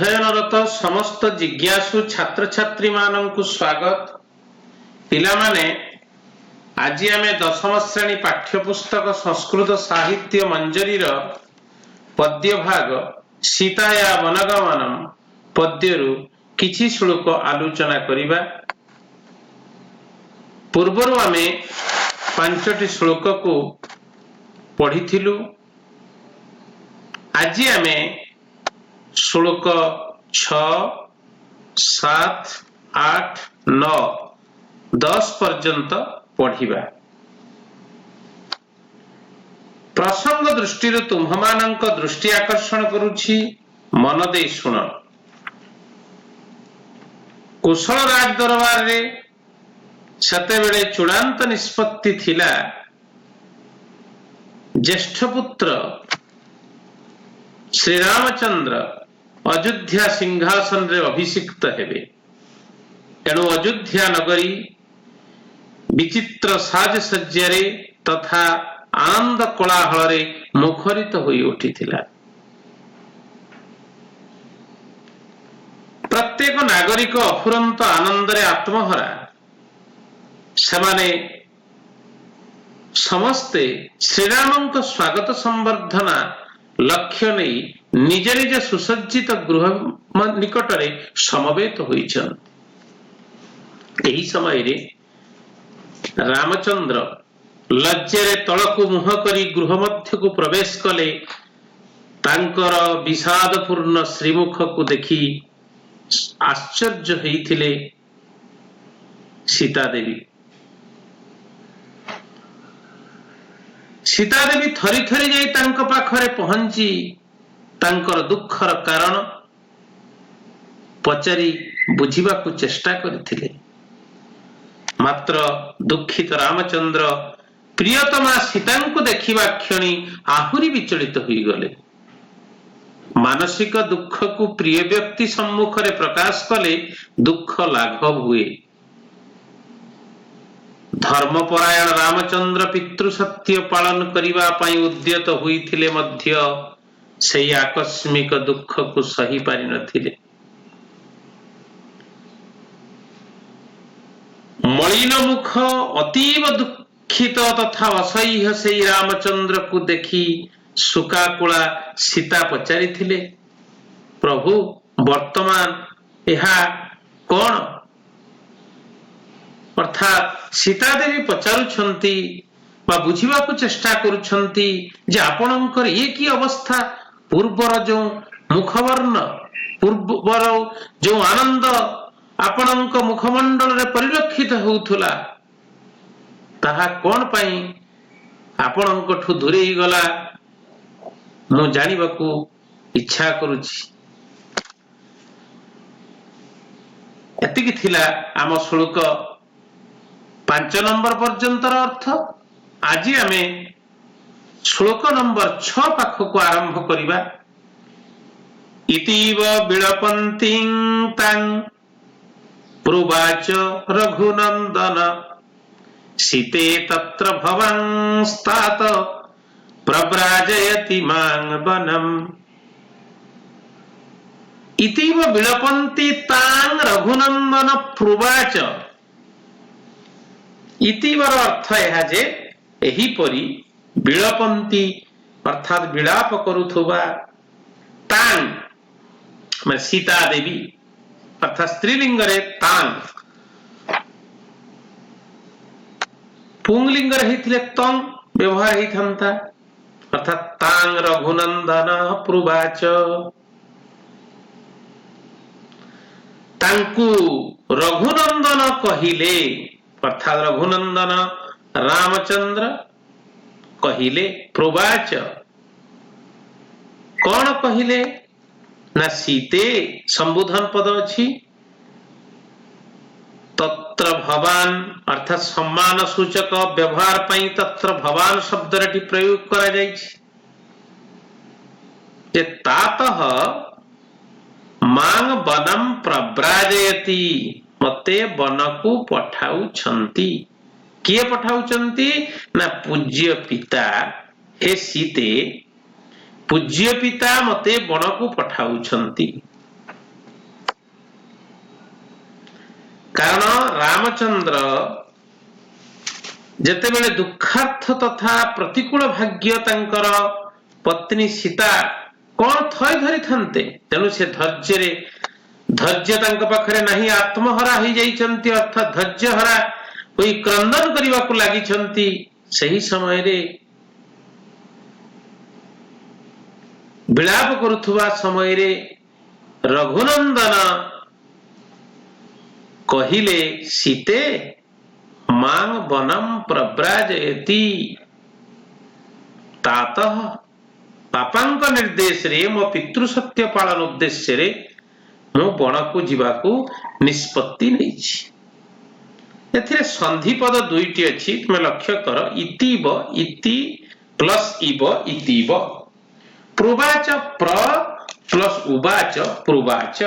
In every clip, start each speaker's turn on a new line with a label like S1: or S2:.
S1: अध्ययनरत समस्त जिज्ञासु छात्र छात्री मानंकु स्वागत। पिलामाने आज आम दशम श्रेणी पाठ्यपुस्तक संस्कृत साहित्य मंजरी पद्य भाग सीताया वनगमनम पद्यरु किछि श्लोक आलोचना करिबा। पूर्वरु आमे 5टी श्लोक को पढ़िथिलु। आज आमे श्लोक 6, 7, 8, 9, 10 पर्यंत पढ़िबा। प्रसंग दृष्टि तुम्भमानंक दृष्टि आकर्षण करुछि, मन दे शुण। कुशल राज दरबार रे सेतेबेले चूड़ांत निष्पत्ति थिला ज्येष्ठ पुत्र श्री रामचंद्र अयोध्या सिंहासन रे अभिषिक्त हेबे। तेणु अयोध्या नगरी विचित्र साजसज्जारे तथा आनंद कोलाहल रे मुखरित होई उठिथिला। प्रत्येक नागरिक अफुरंत आनंद रे आत्महरा। सेमाने समस्ते श्रीरामंक स्वागत संवर्धना लक्ष्य नहीं निज निज सुसज्जित गृह निकटरे समवेत होइछन। एही समय रे रामचंद्र लज्जारे तळकु मुह करी गृह मध्य को प्रवेश कले। तांकर विषादपूर्ण श्रीमुख को देखि आश्चर्य होइथिले सीता देवी। सीता देवी थरी थरी जाई तांको पाखरे पहुंची तांकर दुखर कारण पचारी बुझिबा को चेष्टा करथिले। मात्र दुखित रामचंद्र प्रियतमा सीता को देखिबा क्षणी आहुरी विचलित होई गले। मानसिक दुख को प्रिय व्यक्ति सम्मुख रे प्रकाश कले दुख लाघव हुए। धर्मपरायण रामचंद्र पितृ सत्य पालन करिबा पई उद्यत होइथिले मध्य सेई आकस्मिक दुख को सही पारि नथिले। मलिन मुख अतीव दुखित तथा असह्य सेई रामचंद्र को देखि सुकाकुला सीता पचारिथिले, प्रभु वर्तमान एहा कोन? अर्थात सीता देवी पचारुछंती बा बुझिबाकु चेष्टा करुछंती जे आपणकर ये की अवस्था। पूर्वर जो मुखवर्ण पूर्वर जो आनंद आपणक मुखमंडल रे परिलक्षित होउथुला ताहा कोन पई आपणकठु दूरेई गला मु जानिबाकु इच्छा करुछि। एतिकी थिला आम श्लोक 5 नंबर पर्यंतर अर्थ। आज आमे श्लोक नंबर 6 पाख को आरंभ करिबा। इतीव विलपन्तिं तां प्रुवाच रघुनंदन सीते तत्र भवंस्तात प्रव्राजयति मां वनम्। इतीव विलपन्ति तां रघुनंदन प्रुवाच। इतिवर अर्थ यह जे एही परी विलपन्ति अर्थात विलाप करुथुबा तां मैं सीता देवी अर्थात स्त्रीलिंग रे तां पुंगलिंग रे हिथिले तं व्यवहार हिथंता अर्थात तां रघुनंदन प्रुवाच। तांकु रघुनंदन कहिले अर्थात रघुनंदन रामचंद्र कहिले। प्रुवाच कौन कहिले ना सीते संबोधन पद अछि। तत्र भवान अर्थात सम्मान सूचक व्यवहार पई तत्र भवान शब्द रे प्रयोग करा जायछि। जे तातः मां वनम प्रव्राजयति मते वनकु पठाउछंती। किए पठाउछंती ना पूज्य पिता हे सीते पूज्य पिता मते वनकु पठाउछंती। କାରଣ ରାମଚନ୍ଦ୍ର ଯେତେବେଳେ ଦୁଃଖାର୍ଥ ତଥା ପ୍ରତିକୂଳ ଭାଗ୍ୟ ତାଙ୍କର ପତ୍ନୀ ସୀତା କଣ ଥୟ ଧରିଥାନ୍ତେ, ତେଣୁ ସେ ଧୈର୍ଯ୍ୟ ତାଙ୍କ ପାଖରେ ନାହିଁ, ଆତ୍ମହରା ହେଇଯାଇଛନ୍ତି, ଅର୍ଥାତ୍ ଧୈର୍ଯ୍ୟହରା ହୋଇ କ୍ରନ୍ଦନ କରିବାକୁ ଲାଗିଛନ୍ତି। ସେହି ସମୟରେ ବିଳାପ କରୁଥିବା ସମୟରେ ରଘୁନନ୍ଦନ କହିଲେ, ସୀତେ ମାଂ ବନଂ ପ୍ରବ୍ରାଜୟତି ତାତଃ, ବାପାଙ୍କ ନିର୍ଦ୍ଦେଶରେ ମୋ ପିତୃ ସତ୍ୟ ପାଳନ ଉଦ୍ଦେଶ୍ୟରେ ମୁଁ ବଣକୁ ଯିବାକୁ ନିଷ୍ପତ୍ତି ନେଇଛି। ଏଥିରେ ସନ୍ଧିପଦ ଦୁଇଟି ଅଛି, ତୁମେ ଲକ୍ଷ୍ୟ କର। ଇତିବ, ଇତି ପ୍ଲସ୍ ଇବ, ଇତିବ। ପ୍ରୁବାଚ, ପ୍ର ପ୍ଲସ୍ ଉବାଚ, ପ୍ରୁବାଚ।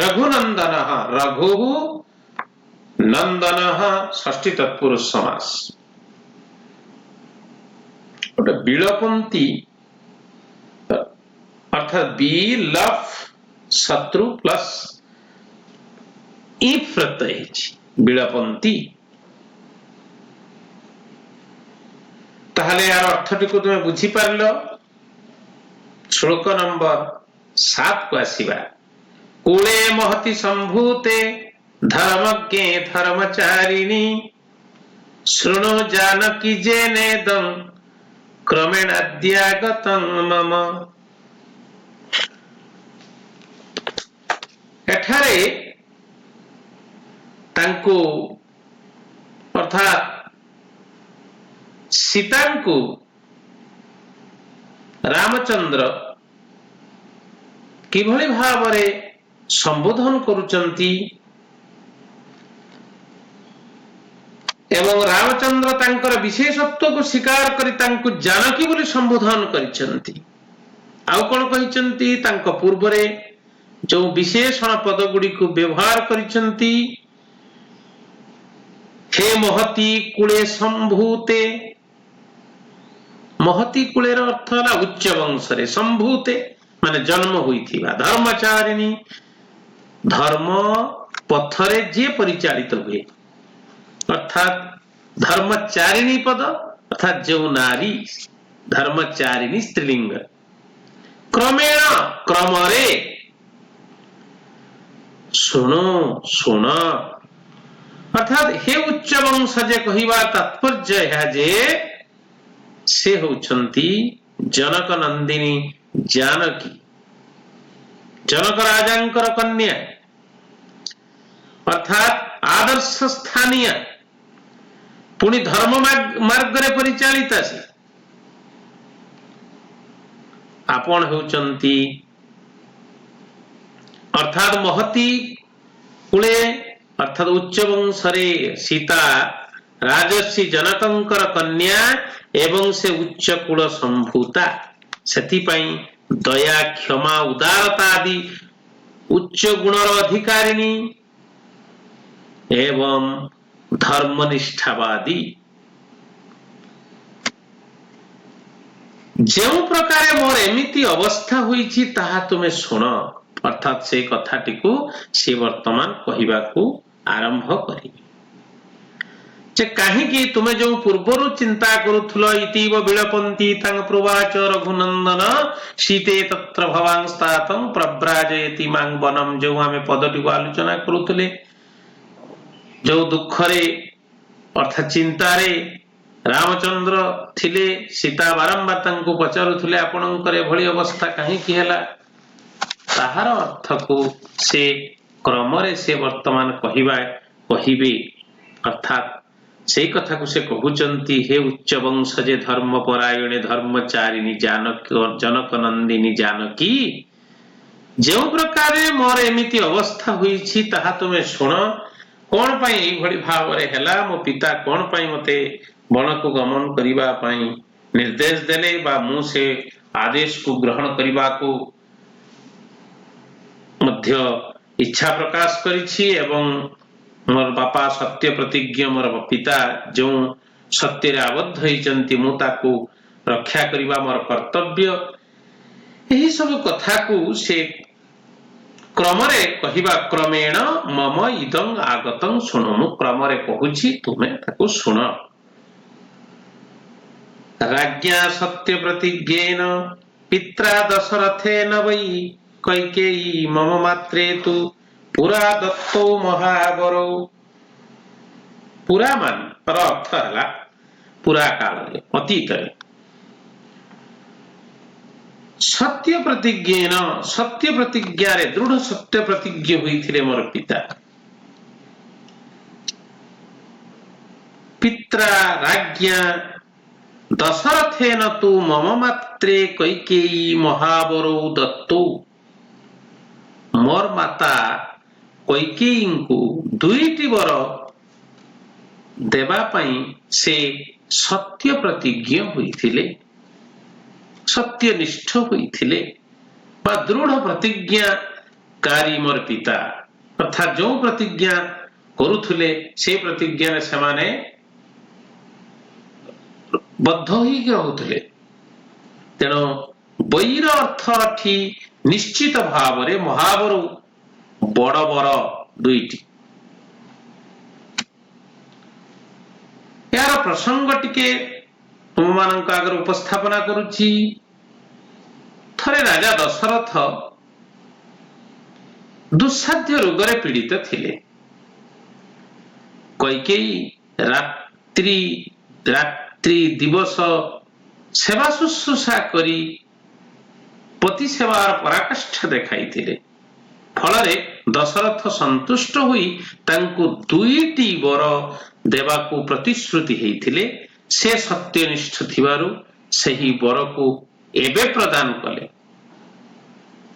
S1: ରଘୁନନ୍ଦନଃ, ରଘୁଃ ନନ୍ଦନଃ, ଷଷ୍ଠୀ ତତ୍ପୁରୁଷ ସମାସ। ଗୋଟେ ବିଳପନ୍ତି ଅର୍ଥାତ୍ ବି ଲଫ୍ ଶତ୍ରୁ ପ୍ଲସ୍ ଇଫ୍ ପ୍ରତ୍ୟୟ ହେଇଛି, ବିଳପନ୍ତି। ତାହେଲେ ଏହାର ଅର୍ଥଟିକୁ ତୁମେ ବୁଝିପାରିଲ। ଶ୍ଲୋକ ନମ୍ବର 7 କୁ ଆସିବା। କୂଳେ ମହତି ସମ୍ଭୂତେ ଧର୍ମଜ୍ଞେ ଧର୍ମଚାରିଣୀ ଶୃଣୁ ଜାନକୀ ଜେନେଦଂ କ୍ରମେଣାଦ୍ୟାଗତଂ ମମ। ଏଠାରେ ତାଙ୍କୁ ଅର୍ଥାତ୍ ସୀତାଙ୍କୁ ରାମଚନ୍ଦ୍ର କିଭଳି ଭାବରେ ସମ୍ବୋଧନ କରୁଛନ୍ତି ଏବଂ ରାମଚନ୍ଦ୍ର ତାଙ୍କର ବିଶେଷତ୍ୱକୁ ସ୍ୱୀକାର କରି ତାଙ୍କୁ ଜାନକୀ ବୋଲି ସମ୍ବୋଧନ କରିଛନ୍ତି। ଆଉ କଣ କହିଛନ୍ତି, ତାଙ୍କ ପୂର୍ବରେ ଯେଉଁ ବିଶେଷଣ ପଦ ଗୁଡ଼ିକୁ ବ୍ୟବହାର କରିଛନ୍ତି, ହେ ମହତି କୂଳେ ସମ୍ଭୂତେ। ମହତି କୂଳେର ଅର୍ଥ ହେଲା ଉଚ୍ଚ ବଂଶରେ, ସମ୍ଭୂତେ ମାନେ ଜନ୍ମ ହୋଇଥିବା, ଧର୍ମଚାରିଣୀ ଧର୍ମ ପଥରେ ଯିଏ ପରିଚାଳିତ ହୁଏ, ଅର୍ଥାତ୍ ଧର୍ମଚାରିଣୀ ପଦ ଅର୍ଥାତ୍ ଯେଉଁ ନାରୀ, ଧର୍ମଚାରିଣୀ ସ୍ତ୍ରୀଲିଙ୍ଗ। କ୍ରମେଣ କ୍ରମରେ, ଶୁଣୁ ଶୁଣ, ଅର୍ଥାତ୍ ହେ ଉଚ୍ଚ ବଂଶ ଯେ କହିବା ତାତ୍ପର୍ଯ୍ୟ ଏହା ଯେ ସେ ହେଉଛନ୍ତି ଜନକ ନନ୍ଦିନୀ ଜାନକୀ, ଜନକ ରାଜାଙ୍କର କନ୍ୟା, ଅର୍ଥାତ୍ ଆଦର୍ଶ ସ୍ଥାନୀୟ, ପୁଣି ଧର୍ମ ମାର୍ଗରେ ପରିଚାଳିତ। ସେ ଆପଣ ହେଉଛନ୍ତି ଅର୍ଥାତ୍ ମହତି କୂଳେ ଅର୍ଥାତ୍ ଉଚ୍ଚ ବଂଶରେ ସୀତା ରାଜର୍ଷି ଜନକଙ୍କର କନ୍ୟା ଏବଂ ସେ ଉଚ୍ଚ କୂଳ ସମ୍ଭୂତା। ସେଥିପାଇଁ ଦୟା, କ୍ଷମା, ଉଦାରତା ଆଦି ଉଚ୍ଚ ଗୁଣର ଅଧିକାରିଣୀ ଏବଂ ଧର୍ମନିଷ୍ଠାବାଦୀ। ଯେଉଁ ପ୍ରକାରେ ମୋର ଏମିତି ଅବସ୍ଥା ହୋଇଛି ତାହା ତୁମେ ଶୁଣ, ଅର୍ଥାତ୍ ସେ କଥାଟିକୁ ସେ ବର୍ତ୍ତମାନ କହିବାକୁ ଆରମ୍ଭ କରିବେ ଯେ କାହିଁକି ତୁମେ ଯେଉଁ ପୂର୍ବରୁ ଚିନ୍ତା କରୁଥିଲ, ଇତିବ ବିଳପନ୍ତି ତାଙ୍କ ପ୍ରବାଚ ରଘୁନନ୍ଦନ ସୀତେ ତତ୍ର ଭବାଂସ୍ତାତଂ ପ୍ରବ୍ରାଜୟତି ମାଂ ବନମ୍, ଯେଉଁ ଆମେ ପଦଟିକୁ ଆଲୋଚନା କରୁଥିଲେ, ଯେଉଁ ଦୁଃଖରେ ଅର୍ଥାତ୍ ଚିନ୍ତାରେ ରାମଚନ୍ଦ୍ର ଥିଲେ, ସୀତା ବାରମ୍ବାର ତାଙ୍କୁ ପଚାରୁଥିଲେ ଆପଣଙ୍କର ଏଭଳି ଅବସ୍ଥା କାହିଁକି ହେଲା, ତାହାର ଅର୍ଥକୁ ସେ କ୍ରମରେ ସେ ବର୍ତ୍ତମାନ କହିବେ। ଅର୍ଥାତ୍ ସେଇ କଥାକୁ ସେ କହୁଛନ୍ତି, ହେ ଉଚ୍ଚ ବଂଶ ଯେ ଧର୍ମପରାୟଣେ ଧର୍ମଚାରିଣୀ ଜନକ ନନ୍ଦିନୀ ଜାନକୀ, ଯେଉଁ ପ୍ରକାରେ ମୋର ଏମିତି ଅବସ୍ଥା ହୋଇଛି ତାହା ତୁମେ ଶୁଣ। କଣ ପାଇଁ ଏଇଭଳି ଭାବରେ ହେଲା, ମୋ ପିତା କଣ ପାଇଁ ମତେ ବଣକୁ ଗମନ କରିବା ପାଇଁ ନିର୍ଦ୍ଦେଶ ଦେଲେ ବା ମୁଁ ସେ ଆଦେଶକୁ ଗ୍ରହଣ କରିବାକୁ ମଧ୍ୟ ଇଚ୍ଛା ପ୍ରକାଶ କରିଛି ଏବଂ ମୋର ବାପା ସତ୍ୟ ପ୍ରତିଜ୍ଞ, ମୋର ପିତା ଯେଉଁ ସତ୍ୟରେ ଆବଦ୍ଧ ହେଇଛନ୍ତି ମୁଁ ତାକୁ ରକ୍ଷା କରିବା ମୋର କର୍ତ୍ତବ୍ୟ। ଏହି ସବୁ କଥାକୁ ସେ क्रमरे कहिबा क्रमेण मम इदं आगतं शुणु मु क्रमरे कहूछि तुमे ताकू शुण राज्ञा सत्य प्रतिज्ञेन पित्रा दशरथेन वै कैकेयी मम मात्रे तु पुरा दत्तो महाबरौ पुरा मान पर अर्थ है पुरा काल अतीत सत्य प्रतिज्ञेन सत्य प्रतिज्ञा रे दृढ़ सत्य प्रतिज्ञ होइथिले मोर पिता पित्रा राज्ञा दशरथेन तु मम मात्रे कैकेयी महाबरौ दत्तो मोर माता कैकेयी को दुईटी वर देवा पई से सत्य प्रतिज्ञ होइथिले सत्यनिष्ठ होइथिले बा दृढ़ प्रतिज्ञाकारी मोर पिता अर्थात जो प्रतिज्ञा करुथुले से प्रतिज्ञा से माने बद्ध ही रहुथुले तेणु बैर अर्थ अठी निश्चित भाव रे महाबरु बड़ बर दुईटी यार प्रसंग टिके तुम मानक आगे उपस्थापना करुछि थरे राजा दशरथ दुस्साध्य रोगरे पीड़ित थिले कैकेयी रात्रि रात्रि दिवस सेवा शुश्रूषा करी पति सेवार पराकाष्ठा देखाइथिले फलरे दशरथ संतुष्ट होई तांकु दुईटी वर देवाकू प्रतिश्रुति हेइथिले से सत्यनिष्ठ थिबारु सही वर को एबे प्रदान कले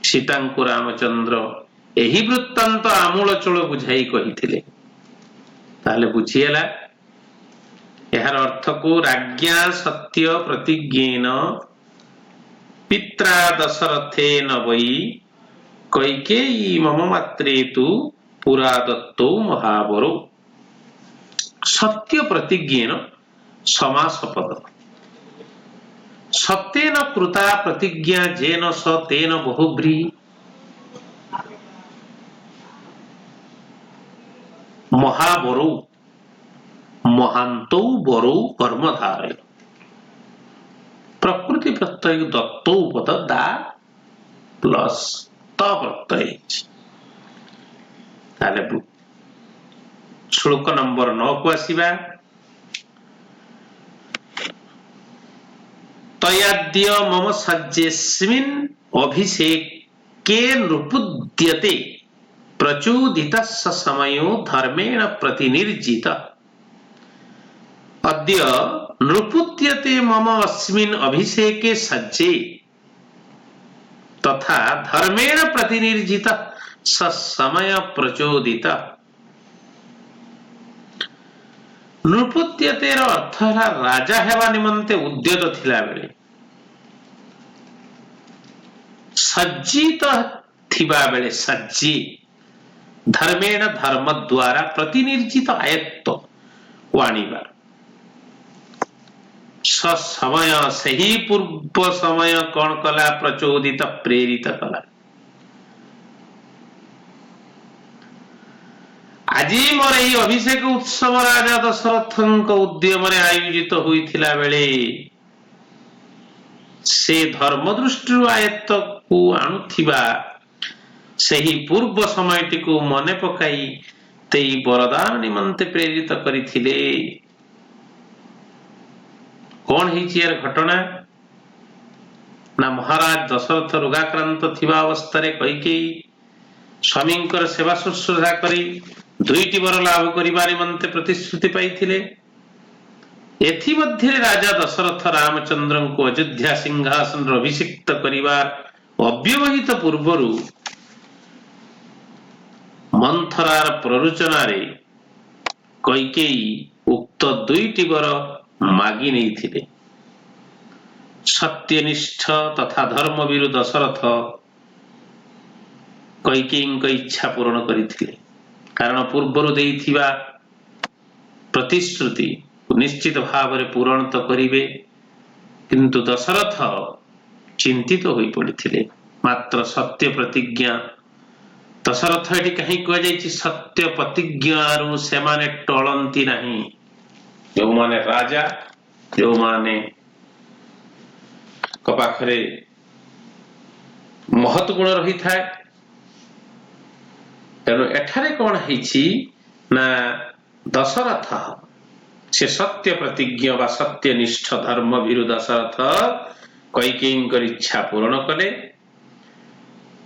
S1: सीतांकु रामचंद्र एही वृत्तांत आमूल चूल बुझाई कहिथिले ताले बुझिएला यार अर्थ को राज्ञा सत्य प्रतिज्ञेन पित्रा दशरथेन वै कैकेयी मम मात्रे तु पुरा दत्तो महाबरो सत्य प्रतिज्ञेन समास पद सत्येन कृता प्रतिज्ञा जेन स तेन बहुब्री महाबरो महांतो बरो कर्मधारय प्रकृति प्रत्यय दत्तो पद दा प्लस त प्रत्यय ताले श्लोक नंबर 9 को आसीबा तयाद्य मम सज्जेस्मिन् अभिषेके नृपुद्यते प्रचोदित समयो धर्मेण प्रतिनिर्जित अद्य नृपुद्यते मम अस्मिन् अभिषेके सज्जे तथा धर्मेण प्रतिनिर्जित समय प्रचोदित नृपुद्यते अर्थ है राजा हेबा निमंते उद्यत थिला बेले सज्जित थिबा बेले सज्जी धर्मेण धर्म द्वारा प्रतिनिर्जित आयत्त वाणीबा समय सही पूर्व समय कौन कला प्रचोदित प्रेरित कला आज मोर यही अभिषेक उत्सव राजा दशरथ उद्यम आयोजित होइथिला बेले से धर्म दृष्टि आयत्त को आणुथिबा सही पूर्व समयटी को मने पकाई तेई वरदान निमंते प्रेरित करिथिले कौन हिची यार घटना ना महाराज दशरथ रोगाक्रांत थिबा अवस्था कैकेयी स्वामींकर सेवा शुश्रूषा करी दुईटी वर लाभ करिबा निमंते प्रतिश्रुति पाइथिले एथि मध्य राजा दशरथ रामचंद्र को अयोध्या सिंहासन अभिषिक्त करिबार अव्यवहित पूर्वरु मंथरार प्ररोचना रे कैकेयी उक्त दुईटी वर मागी नहीं थिले सत्यनिष्ठ तथा धर्मवीर दशरथ कैकेयी इच्छा पूर्ण करिथिले कारण पूर्वर देइथिबा प्रतिश्रुति निश्चित भाव में पूरण तो करिवे किंतु दशरथ चिंतित होई पड़िथिले मात्र सत्य प्रतिज्ञा दशरथ एटी कहीं कह सत्य प्रतिज्ञारू से माने टलंती नहीं। जो माने राजा जो माने पाखरे महत गुण रही था। तेणु एठारे कौन है ना दशरथ से सत्य प्रतिज्ञ बा सत्यनिष्ठ धर्म भीरु दशरथ कैकेयींकर इच्छा पूरण कले।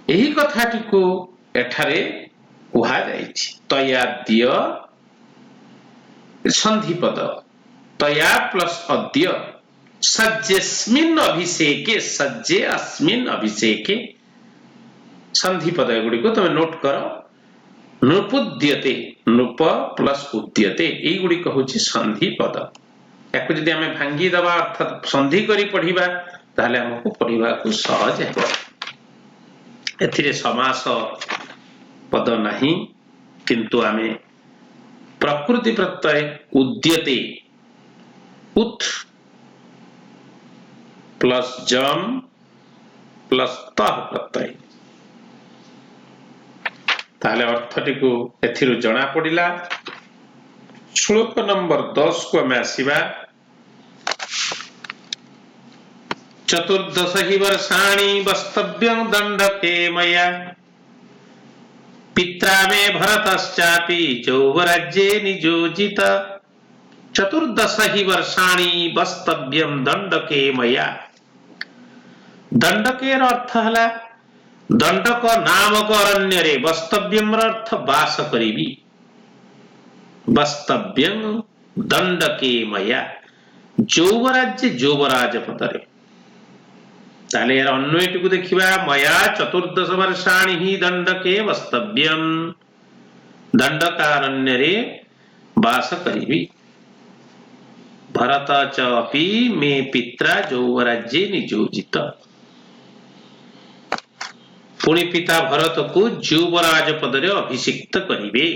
S1: यही कथाटी को एठारे कुहा जाइछि तयाद्य संधिपद तया प्लस अद्य सज्जेस्मिन् अभिषेके सज्जे अस्मिन् अभिषेके संधिपद गुड़ी को तुम नोट कर। नृपुद्यते नृप प्लस उद्यते यही गुड़ी हूँ संधिपद। या जदि आम भांगी दबा अर्थात संधि करी पढ़िबा ताहले हमको पढ़िबा को सहज है। एथिरे समास पद नहीं किंतु आमे प्रकृति प्रत्यय उद्यते उत प्लस जम प्लस तह प्रत्यय ताहले अर्थटी को एथिरु जना पड़िला। श्लोक नंबर 10 को आमे आसीबा। चतुर्दश हि वर्षाणि वस्तव्यं दंडके मया पित्रा मे भरतश्चापि चौवराज्ये नियोजित। चतुर्दश हि वर्षाणि वस्तव्यं दंडके मया। दंडकेर अर्थ हला दंडक नामक अरण्य रे वस्तव्यम अर्थ वास करिबी। वस्तव्यं दंडके मया चौवराज्य चौवराज पदरे। ताले यार अन्वयटी को देखिबा मया चतुर्दश वर्षाणि हि दंडके वस्तव्यम दंडकारण्य रे वास करिबी। भरत च अपि मे पित्रा चौवराज्ये नियोजित। पुणी पिता भरत को युवराज पदरे अभिषिक्त करिबे।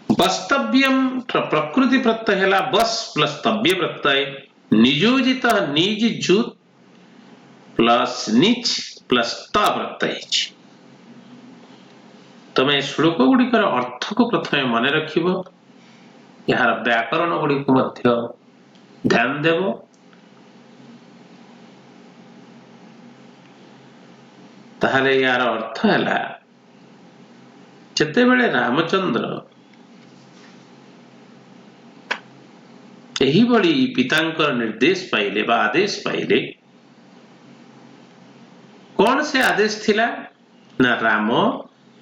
S1: वस्तव्यम प्रकृति प्रत्यय है बस प्लस तव्य प्रत्यय नियोजित निज जुत प्लस निच प्लस त प्रत्यय। तमे श्लोक गुड़िकर अर्थ को प्रथमे मन रखिब यार व्याकरण गुड़ी को मध्य ध्यान देव। ताहले यार अर्थ है जेतेबेले रामचंद्र यही बड़ी पितांकर निर्देश पाइले बा आदेश पाइले कौन से आदेश थिला ना राम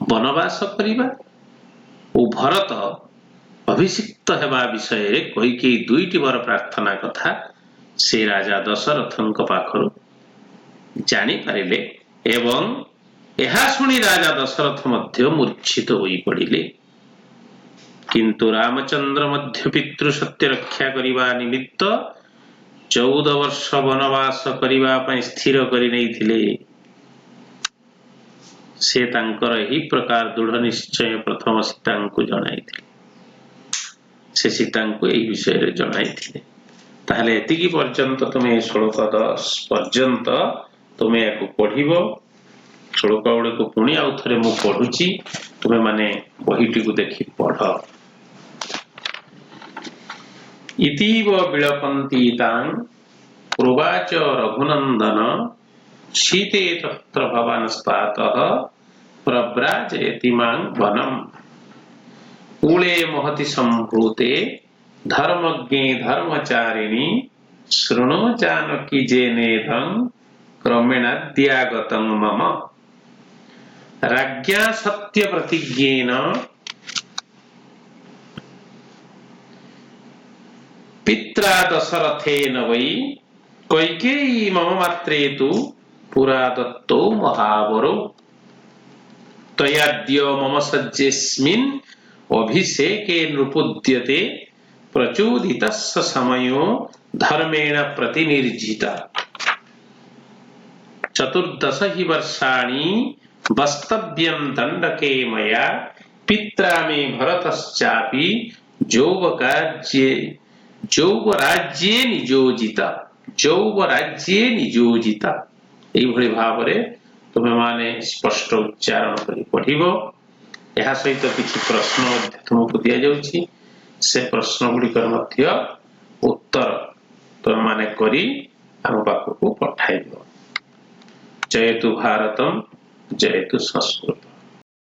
S1: वनवास करिबा और भरत अभिषिक्त हेबा विषय रे कहिके दुईटी वर प्रार्थना कथा से राजा दशरथଙ୍କ पाखरु जानी पारिले एवं एहा सुनी राजा दशरथ मध्य मूर्छित होई पड़िले। किंतु रामचंद्र मध्य पितृ सत्य रक्षा करिबा निमित्त 14 वर्ष वनवास करिबा पई स्थिर करि नैथिले। से तांकर एही प्रकार दृढ़ निश्चय प्रथम सीता को जणाइथिले। से सीता को एही विषय रे जणाइथिले। ताहले एतिकी पर्यंत तुमे श्लोक 10 पर्यंत तुमे याको पढ़िबो। श्लोक गुड़े को पुणी आउ थरे मु पढ़ुची तुमे माने बहीटी को देखि पढ़। इतीव विलपन्ति तां प्रोवाच रघुनंदन शीते तत्र भवानस्तातः प्रव्राजयति मां वनम्। कूले महति संभूते धर्मज्ञे धर्मचारिणी शृणु जानकी जेनेदं क्रमेणाद्यागतं मम। राज्ञा सत्य प्रतिज्ञेन पित्रा दशरथेन वै कैकेयी मम मात्रे तु पुरा दत्तो महावरो। तयाद्य मम सज्जेस्मिन् अभिषेके नृपुद्यते प्रचोदितस्य समयो धर्मेण प्रतिनिर्जित। चतुर्दश हि वर्षाणि वस्तव्यं दंडके मया पित्रा मे भरतश्चापि जौवराज्ये नियोजित। जौवराज्ये नियोजित एई भली भावरे तुमे माने स्पष्ट उच्चारण करी पढ़िबो। यह सहित किछि प्रश्न मध्य तुमको दिया जाउछि, से प्रश्न गुड़िकर मध्य उत्तर तुम माने करी आम पाखକୁ पठाइबो। जयतु भारतम, जयतु संस्कृत।